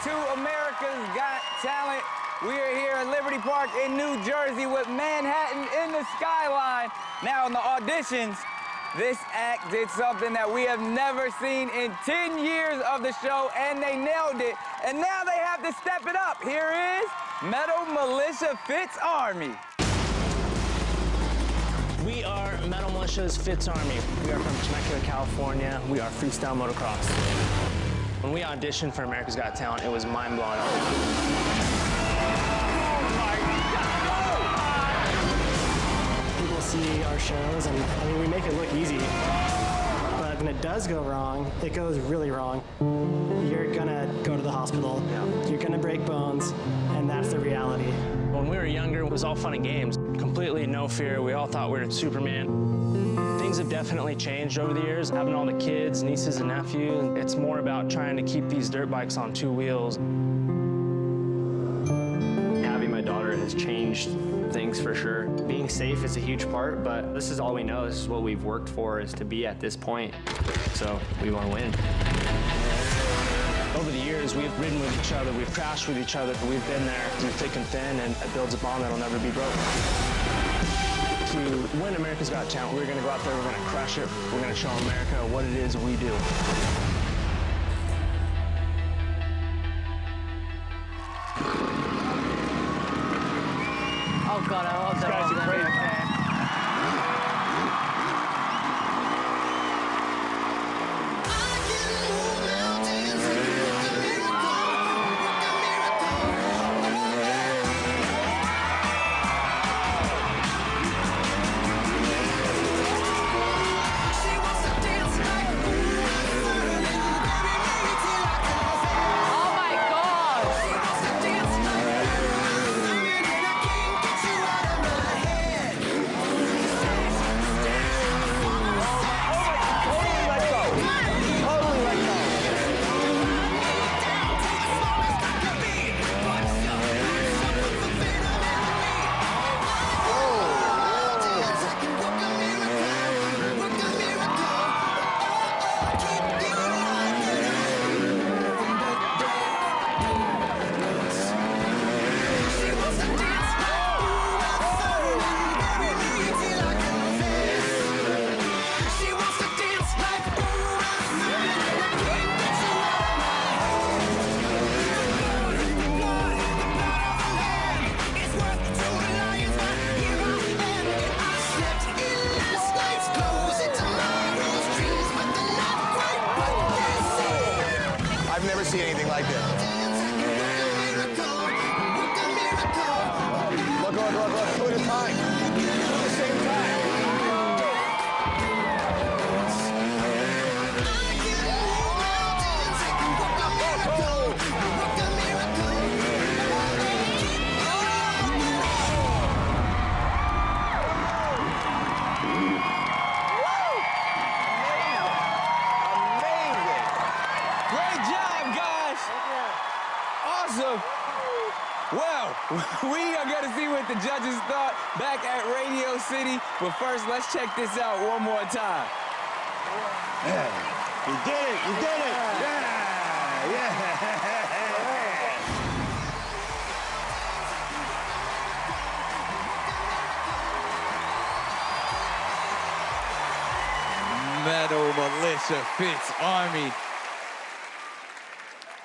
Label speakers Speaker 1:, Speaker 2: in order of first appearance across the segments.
Speaker 1: to America's Got Talent. We are here at Liberty Park in New Jersey with Manhattan in the skyline. Now in the auditions, this act did something that we have never seen in 10 years of the show, and they nailed it. And now they have to step it up. Here is Metal Militia FITZ Army.
Speaker 2: We are Metal Militia's FITZ Army. We are from Temecula, California. We are freestyle motocross. When we auditioned for America's Got Talent, it was mind-blowing. People see our shows, and I mean, we make it look easy. But when it does go wrong, it goes really wrong. You're gonna go to the hospital. You're gonna break bones, and that's the reality. When we were younger, it was all fun and games. Completely no fear. We all thought we were Superman. Things have definitely changed over the years. Having all the kids, nieces and nephews, it's more about trying to keep these dirt bikes on two wheels. Having my daughter has changed things for sure. Being safe is a huge part, but this is all we know. This is what we've worked for, is to be at this point. So we want to win. Over the years, we've ridden with each other, we've crashed with each other, we've been there through thick and thin, and it builds a bond that'll never be broken. To win America's Got Talent, we're gonna go out there, we're gonna crush it, we're gonna show America what it is we do.
Speaker 3: Oh God, I love that. These guys are great.
Speaker 4: I've never seen anything like this. Look, look, look, look. Two at a time. At the same time.
Speaker 1: Awesome. Well, we are going to see what the judges thought back at Radio City. But first, let's check this out one more time.
Speaker 4: Yeah. You did it. You did it. Yeah. Yeah.
Speaker 1: Metal Militia FITZ Army.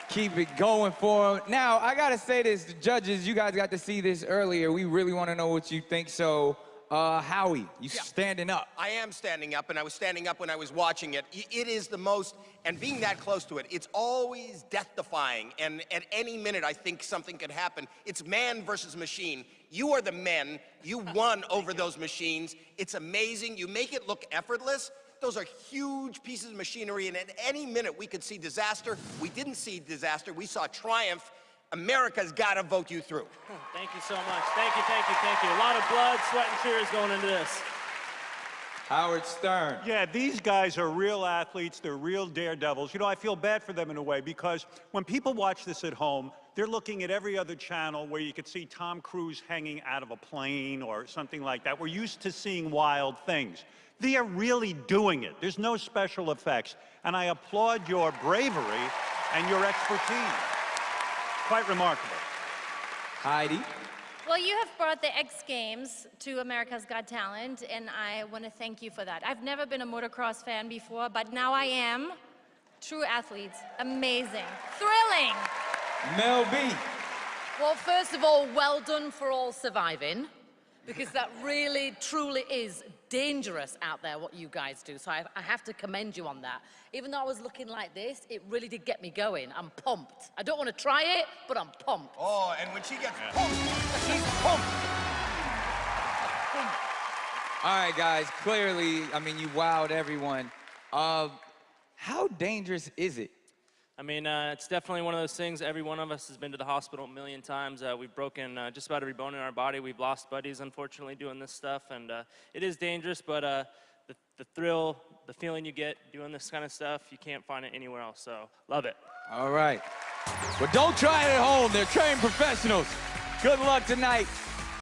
Speaker 1: Keep it going for them. Now, I gotta say this, the judges, you guys got to see this earlier. We really want to know what you think. So, Howie, you standing up.
Speaker 5: I am standing up, and I was standing up when I was watching it. It is the most, and being that close to it, it's always death-defying. And at any minute, I think something could happen. It's man versus machine. You are the men. You won over those machines. It's amazing. You make it look effortless. Those are huge pieces of machinery, and at any minute we could see disaster. We didn't see disaster. We saw triumph. America's got to vote you through.
Speaker 6: Thank you so much. Thank you, thank you, thank you. A lot of blood, sweat, and tears going into this.
Speaker 1: Howard Stern.
Speaker 7: Yeah, these guys are real athletes. They're real daredevils. You know, I feel bad for them in a way, because when people watch this at home, they're looking at every other channel where you could see Tom Cruise hanging out of a plane or something like that. We're used to seeing wild things. They are really doing it. There's no special effects. And I applaud your bravery and your expertise. quite remarkable.
Speaker 1: Heidi.
Speaker 3: Well, you have brought the X Games to America's Got Talent, and I want to thank you for that. I've never been a motocross fan before, but now I am. True athletes. Amazing. Thrilling.
Speaker 1: Mel B.
Speaker 8: Well, first of all, well done for all surviving, because that really, truly is dangerous out there, what you guys do. So I have to commend you on that. Even though I was looking like this, it really did get me going. I'm pumped. I don't want to try it, but I'm pumped.
Speaker 5: Oh, and when she gets pumped, she's pumped.
Speaker 1: All right, guys, clearly, I mean, you wowed everyone. How dangerous is it?
Speaker 6: I mean, it's definitely one of those things. Every one of us has been to the hospital a million times. We've broken just about every bone in our body. We've lost buddies, unfortunately, doing this stuff. And it is dangerous, but the thrill, the feeling you get doing this kind of stuff, you can't find it anywhere else. So, love it.
Speaker 1: All right. Well, don't try it at home. They're trained professionals. Good luck tonight.